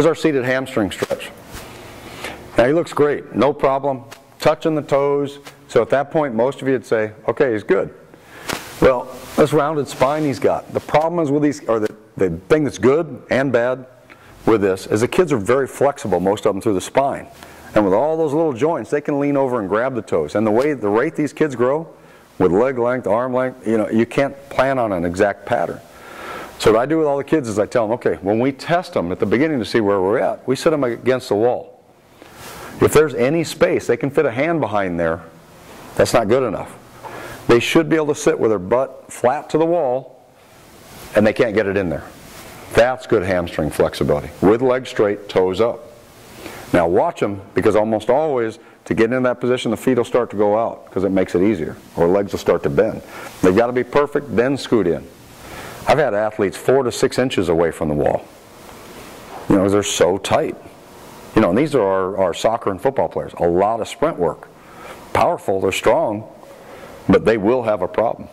Here's our seated hamstring stretch. Now he looks great, no problem, touching the toes. So at that point, most of you would say, okay, he's good. Well, this rounded spine he's got. The problem is with these, or the thing that's good and bad with this, is the kids are very flexible, most of them through the spine. And with all those little joints, they can lean over and grab the toes. And the rate these kids grow, with leg length, arm length, you can't plan on an exact pattern. So what I do with all the kids is I tell them, okay, when we test them at the beginning to see where we're at, we sit them against the wall. If there's any space, they can fit a hand behind there, that's not good enough. They should be able to sit with their butt flat to the wall, and they can't get it in there. That's good hamstring flexibility. With legs straight, toes up. Now watch them, because almost always, to get into that position, the feet will start to go out, because it makes it easier, or legs will start to bend. They've got to be perfect, then scoot in. I've had athletes 4 to 6 inches away from the wall. They're so tight. And these are our soccer and football players. A lot of sprint work. Powerful, they're strong, but they will have a problem.